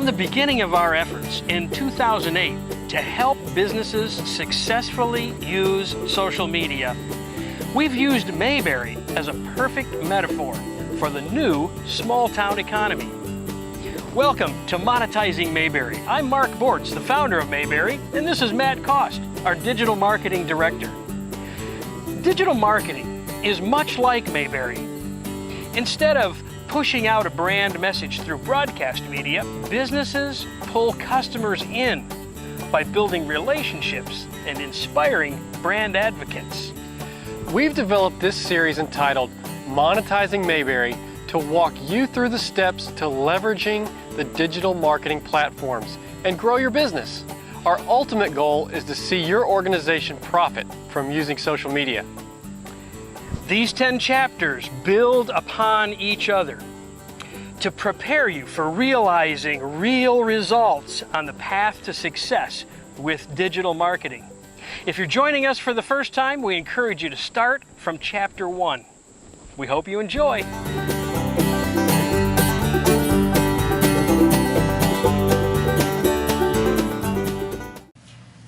the beginning of our efforts in 2008 to help businesses successfully use social media, we've used Mayberry as a perfect metaphor for the new small-town economy. Welcome to Monetizing Mayberry. I'm Mark Bortz, the founder of Mayberry, and this is Matt Cost, our digital marketing director. Digital marketing is much like Mayberry. Instead of pushing out a brand message through broadcast media, businesses pull customers in by building relationships and inspiring brand advocates. We've developed this series entitled Monetizing Mayberry to walk you through the steps to leveraging the digital marketing platforms and grow your business. Our ultimate goal is to see your organization profit from using social media. These 10 chapters build upon each other to prepare you for realizing real results on the path to success with digital marketing. If you're joining us for the first time, we encourage you to start from Chapter 1. We hope you enjoy.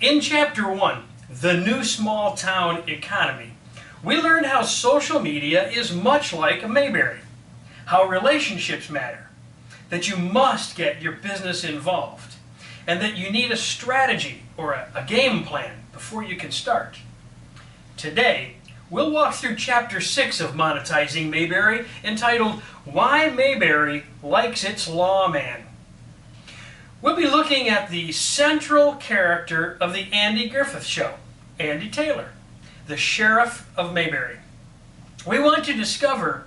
In Chapter 1, The New Small Town Economy, we learned how social media is much like a Mayberry, how relationships matter, that you must get your business involved, and that you need a strategy or a game plan before you can start. Today, we'll walk through Chapter 6 of Monetizing Mayberry, entitled Why Mayberry Likes Its Lawman. We'll be looking at the central character of the Andy Griffith Show, Andy Taylor, the Sheriff of Mayberry. We want to discover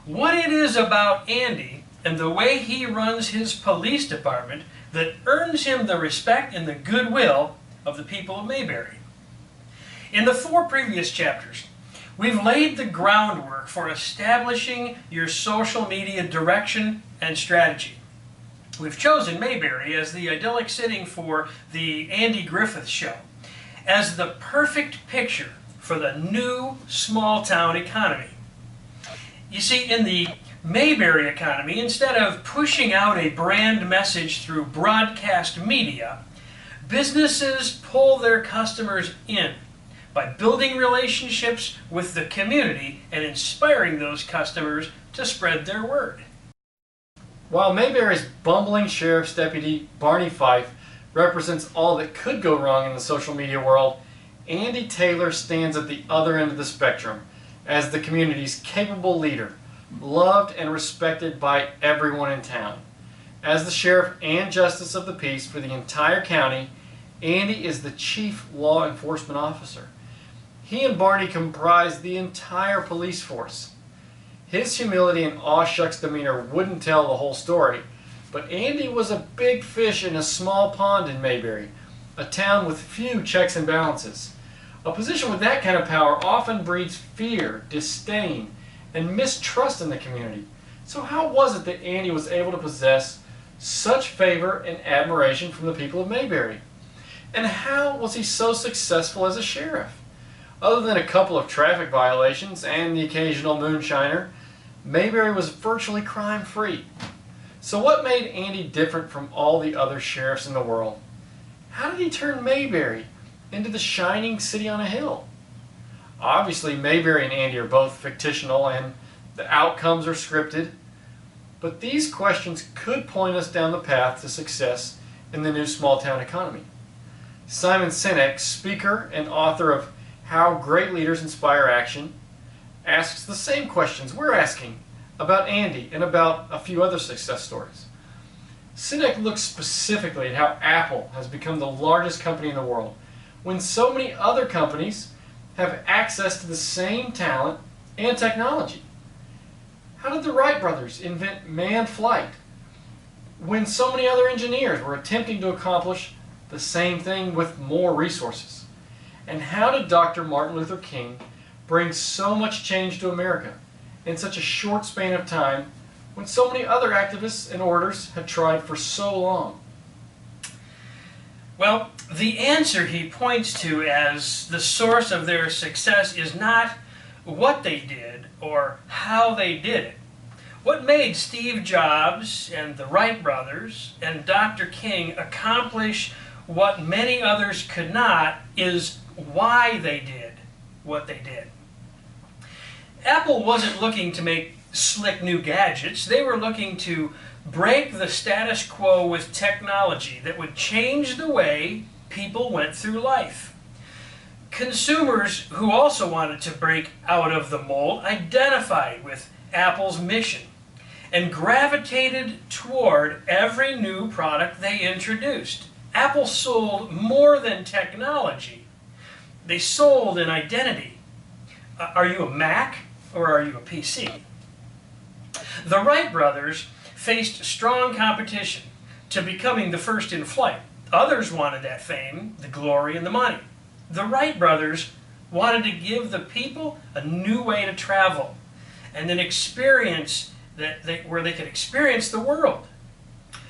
what it is about Andy and the way he runs his police department that earns him the respect and the goodwill of the people of Mayberry. In the 4 previous chapters, we've laid the groundwork for establishing your social media direction and strategy. We've chosen Mayberry as the idyllic setting for the Andy Griffith Show, as the perfect picture for the new small-town economy. You see, in the Mayberry economy, instead of pushing out a brand message through broadcast media, businesses pull their customers in by building relationships with the community and inspiring those customers to spread their word. While Mayberry's bumbling sheriff's deputy, Barney Fife, represents all that could go wrong in the social media world, Andy Taylor stands at the other end of the spectrum as the community's capable leader, loved and respected by everyone in town. As the sheriff and justice of the peace for the entire county, Andy is the chief law enforcement officer. He and Barney comprise the entire police force. His humility and aw-shucks demeanor wouldn't tell the whole story, but Andy was a big fish in a small pond in Mayberry, a town with few checks and balances. A position with that kind of power often breeds fear, disdain, and mistrust in the community. So how was it that Andy was able to possess such favor and admiration from the people of Mayberry? And how was he so successful as a sheriff? Other than a couple of traffic violations and the occasional moonshiner, Mayberry was virtually crime-free. So what made Andy different from all the other sheriffs in the world? How did he turn Mayberry into the shining city on a hill? Obviously, Mayberry and Andy are both fictional and the outcomes are scripted, but these questions could point us down the path to success in the new small-town economy. Simon Sinek, speaker and author of How Great Leaders Inspire Action, asks the same questions we're asking about Andy and about a few other success stories. Sinek looks specifically at how Apple has become the largest company in the world when so many other companies have access to the same talent and technology. How did the Wright brothers invent manned flight when so many other engineers were attempting to accomplish the same thing with more resources? And how did Dr. Martin Luther King bring so much change to America in such a short span of time when so many other activists and orators had tried for so long? Well, the answer he points to as the source of their success is not what they did or how they did it. What made Steve Jobs and the Wright brothers and Dr. King accomplish what many others could not is why they did what they did. Apple wasn't looking to make slick new gadgets. They were looking to break the status quo with technology that would change the way people went through life. Consumers who also wanted to break out of the mold identified with Apple's mission and gravitated toward every new product they introduced. Apple sold more than technology. They sold an identity. Are you a Mac or are you a PC? The Wright brothers faced strong competition to becoming the first in flight. Others wanted that fame, the glory, and the money. The Wright brothers wanted to give the people a new way to travel and an experience where they could experience the world.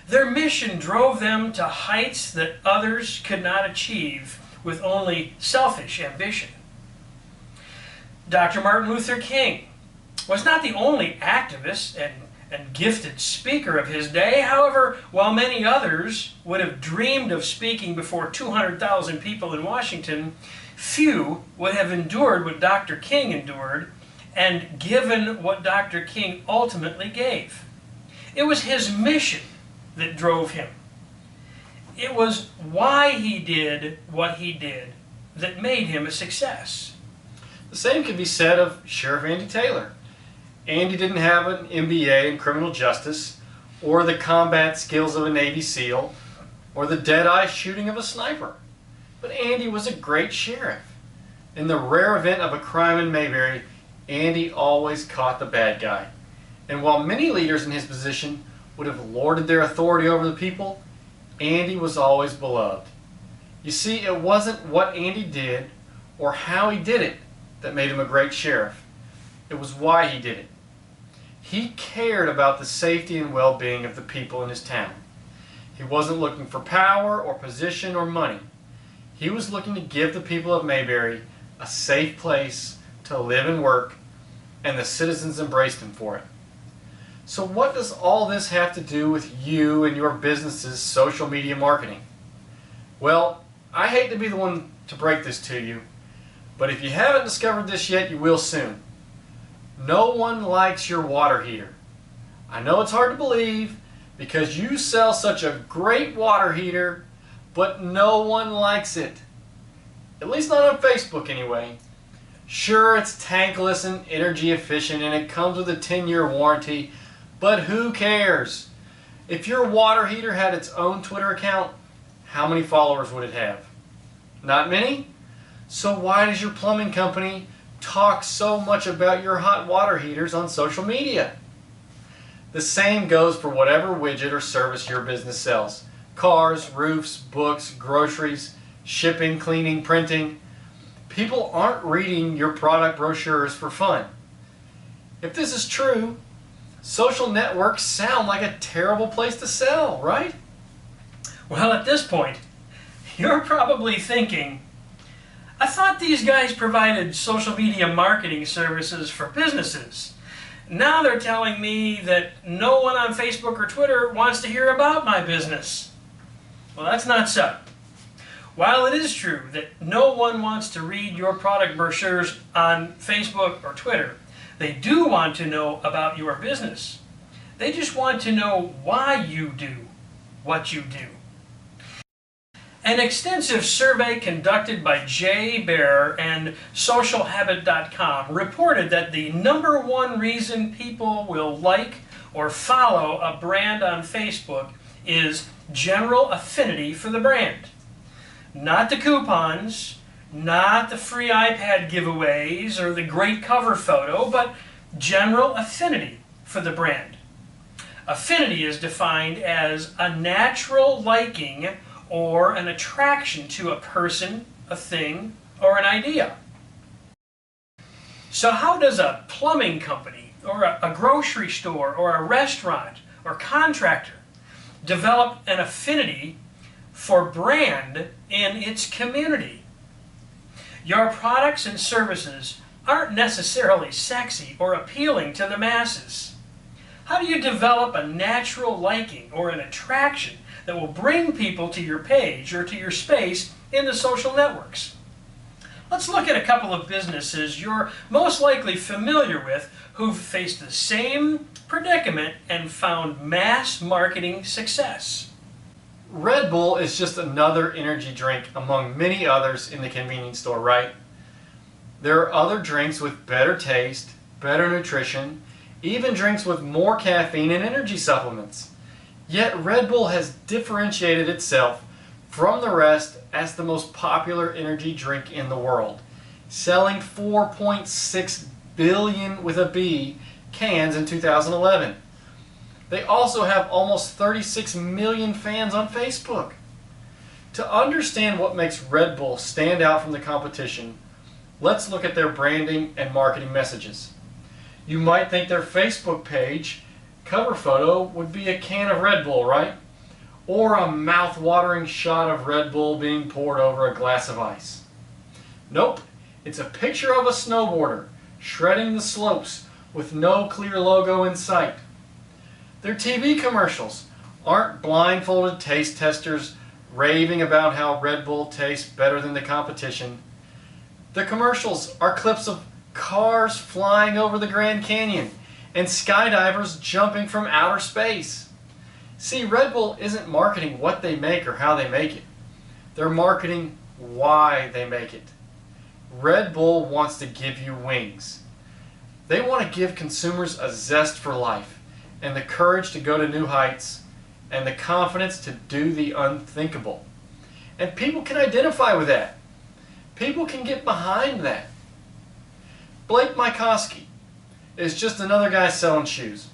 Their mission drove them to heights that others could not achieve with only selfish ambition. Dr. Martin Luther King was not the only activist and gifted speaker of his day. However, while many others would have dreamed of speaking before 200,000 people in Washington, few would have endured what Dr. King endured and given what Dr. King ultimately gave. It was his mission that drove him. It was why he did what he did that made him a success. The same could be said of Sheriff Andy Taylor. Andy didn't have an MBA in criminal justice, or the combat skills of a Navy SEAL, or the dead-eye shooting of a sniper. But Andy was a great sheriff. In the rare event of a crime in Mayberry, Andy always caught the bad guy. And while many leaders in his position would have lorded their authority over the people, Andy was always beloved. You see, it wasn't what Andy did or how he did it that made him a great sheriff. It was why he did it. He cared about the safety and well-being of the people in his town. He wasn't looking for power or position or money. He was looking to give the people of Mayberry a safe place to live and work, and the citizens embraced him for it. So what does all this have to do with you and your business's social media marketing? Well, I hate to be the one to break this to you, but if you haven't discovered this yet, you will soon. No one likes your water heater. I know it's hard to believe because you sell such a great water heater, but no one likes it. At least not on Facebook anyway. Sure, it's tankless and energy efficient and it comes with a 10-year warranty, but who cares? If your water heater had its own Twitter account, how many followers would it have? Not many? So why does your plumbing company talk so much about your hot water heaters on social media? The same goes for whatever widget or service your business sells. Cars, roofs, books, groceries, shipping, cleaning, printing. People aren't reading your product brochures for fun. If this is true, social networks sound like a terrible place to sell, right? Well, at this point, you're probably thinking, I thought these guys provided social media marketing services for businesses. Now they're telling me that no one on Facebook or Twitter wants to hear about my business. Well, that's not so. While it is true that no one wants to read your product brochures on Facebook or Twitter, they do want to know about your business. They just want to know why you do what you do. An extensive survey conducted by Jay Baer and socialhabit.com reported that the #1 reason people will like or follow a brand on Facebook is general affinity for the brand. Not the coupons, not the free iPad giveaways or the great cover photo, but general affinity for the brand. Affinity is defined as a natural liking or an attraction to a person, a thing, or an idea. So how does a plumbing company or a grocery store or a restaurant or contractor develop an affinity for brand in its community? Your products and services aren't necessarily sexy or appealing to the masses. How do you develop a natural liking or an attraction that will bring people to your page or to your space in the social networks? Let's look at a couple of businesses you're most likely familiar with who've faced the same predicament and found mass marketing success. Red Bull is just another energy drink among many others in the convenience store, right? There are other drinks with better taste, better nutrition, even drinks with more caffeine and energy supplements. Yet Red Bull has differentiated itself from the rest as the most popular energy drink in the world, selling 4.6 billion with a B cans in 2011. They also have almost 36 million fans on Facebook. To understand what makes Red Bull stand out from the competition, let's look at their branding and marketing messages. You might think their Facebook page cover photo would be a can of Red Bull, right? Or a mouth-watering shot of Red Bull being poured over a glass of ice. Nope, it's a picture of a snowboarder shredding the slopes with no clear logo in sight. Their TV commercials aren't blindfolded taste testers raving about how Red Bull tastes better than the competition. The commercials are clips of cars flying over the Grand Canyon and skydivers jumping from outer space. See, Red Bull isn't marketing what they make or how they make it. They're marketing why they make it. Red Bull wants to give you wings. They want to give consumers a zest for life and the courage to go to new heights and the confidence to do the unthinkable. And people can identify with that. People can get behind that. Blake Mycoskie is just another guy selling shoes.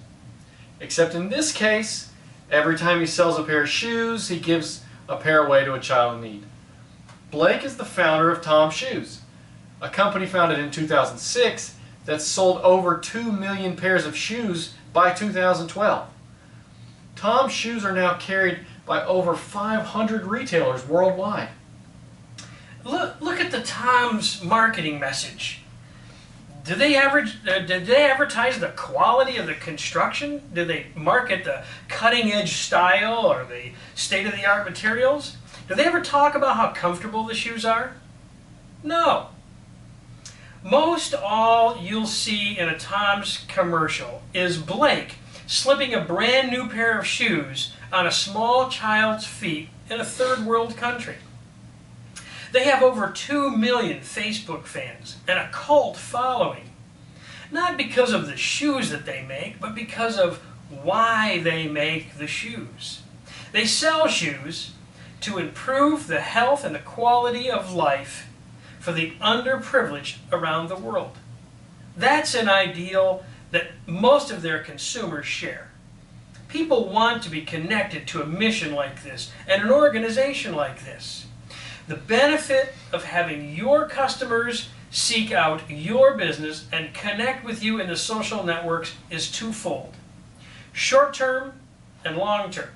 Except in this case, every time he sells a pair of shoes, he gives a pair away to a child in need. Blake is the founder of Tom Shoes, a company founded in 2006 that sold over 2 million pairs of shoes by 2012. Tom Shoes are now carried by over 500 retailers worldwide. Look at the Tom's marketing message. Did they advertise the quality of the construction? Did they market the cutting-edge style or the state-of-the-art materials? Did they ever talk about how comfortable the shoes are? No. Most all you'll see in a Tom's commercial is Blake slipping a brand new pair of shoes on a small child's feet in a third world country. They have over 2 million Facebook fans and a cult following. Not because of the shoes that they make, but because of why they make the shoes. They sell shoes to improve the health and the quality of life for the underprivileged around the world. That's an ideal that most of their consumers share. People want to be connected to a mission like this and an organization like this. The benefit of having your customers seek out your business and connect with you in the social networks is twofold: short-term and long-term.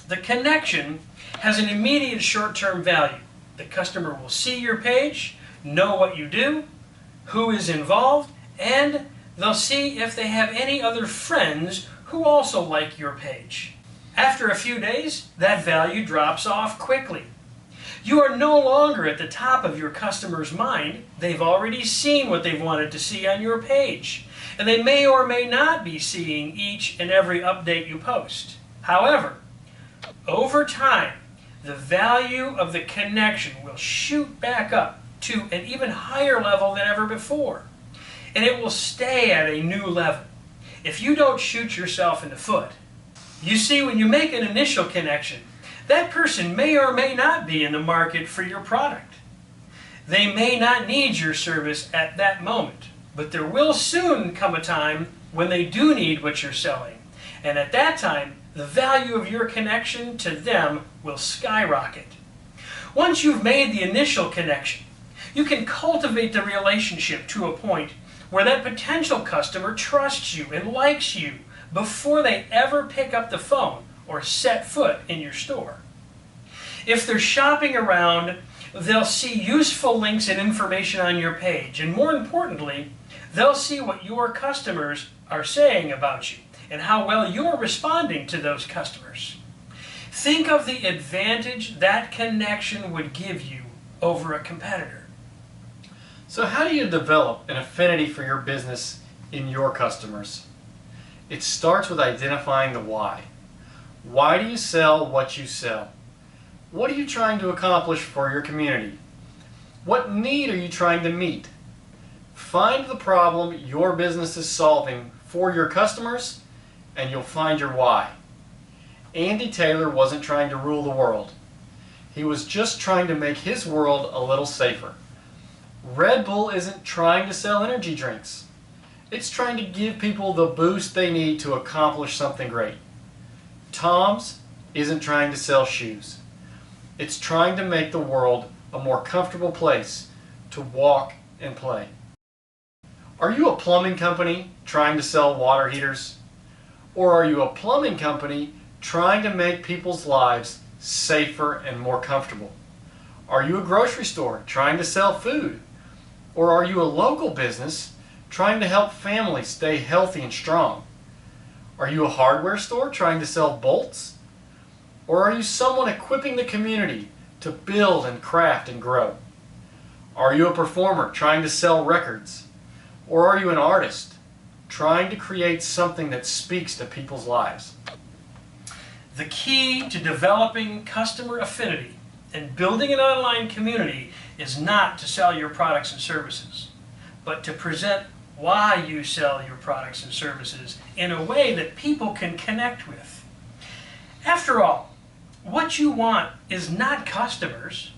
The connection has an immediate short-term value. The customer will see your page, know what you do, who is involved, and they'll see if they have any other friends who also like your page. After a few days, that value drops off quickly. You are no longer at the top of your customer's mind. They've already seen what they've wanted to see on your page, and they may or may not be seeing each and every update you post. However, over time, the value of the connection will shoot back up to an even higher level than ever before, and it will stay at a new level if you don't shoot yourself in the foot. You see, when you make an initial connection, that person may or may not be in the market for your product. They may not need your service at that moment, but there will soon come a time when they do need what you're selling. And at that time, the value of your connection to them will skyrocket. Once you've made the initial connection, you can cultivate the relationship to a point where that potential customer trusts you and likes you before they ever pick up the phone or set foot in your store. If they're shopping around, they'll see useful links and information on your page, and more importantly, they'll see what your customers are saying about you. and how well you're responding to those customers. Think of the advantage that connection would give you over a competitor. So how do you develop an affinity for your business in your customers? It starts with identifying the why. Why do you sell what you sell? What are you trying to accomplish for your community? What need are you trying to meet? Find the problem your business is solving for your customers, and you'll find your why. Andy Taylor wasn't trying to rule the world. He was just trying to make his world a little safer. Red Bull isn't trying to sell energy drinks. It's trying to give people the boost they need to accomplish something great. Tom's isn't trying to sell shoes. It's trying to make the world a more comfortable place to walk and play. Are you a plumbing company trying to sell water heaters? Or are you a plumbing company trying to make people's lives safer and more comfortable? Are you a grocery store trying to sell food? Or are you a local business trying to help families stay healthy and strong? Are you a hardware store trying to sell bolts? Or are you someone equipping the community to build and craft and grow? Are you a performer trying to sell records? Or are you an artist trying to create something that speaks to people's lives? The key to developing customer affinity and building an online community is not to sell your products and services, but to present why you sell your products and services in a way that people can connect with. After all, what you want is not customers,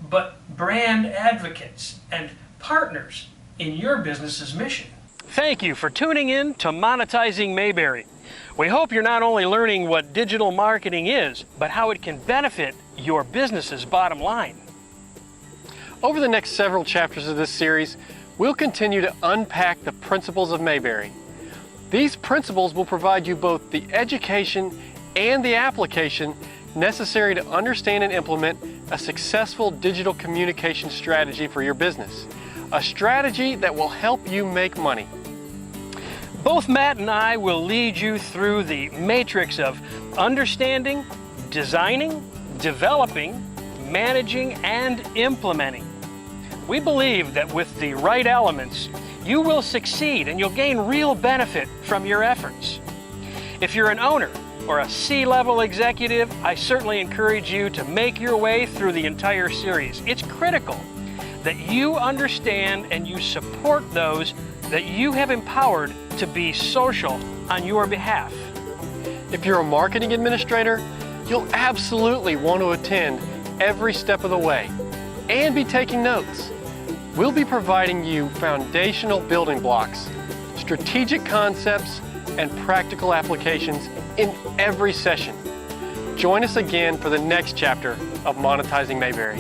but brand advocates and partners in your business's mission. Thank you for tuning in to Monetizing Mayberry. We hope you're not only learning what digital marketing is, but how it can benefit your business's bottom line. Over the next several chapters of this series, we'll continue to unpack the principles of Mayberry. These principles will provide you both the education and the application necessary to understand and implement a successful digital communication strategy for your business. A strategy that will help you make money. Both Matt and I will lead you through the matrix of understanding, designing, developing, managing, and implementing. We believe that with the right elements, you will succeed and you'll gain real benefit from your efforts. If you're an owner or a C-level executive, I certainly encourage you to make your way through the entire series. It's critical that you understand and you support those that you have empowered to be social on your behalf. If you're a marketing administrator, you'll absolutely want to attend every step of the way and be taking notes. We'll be providing you foundational building blocks, strategic concepts, and practical applications in every session. Join us again for the next chapter of Monetizing Mayberry.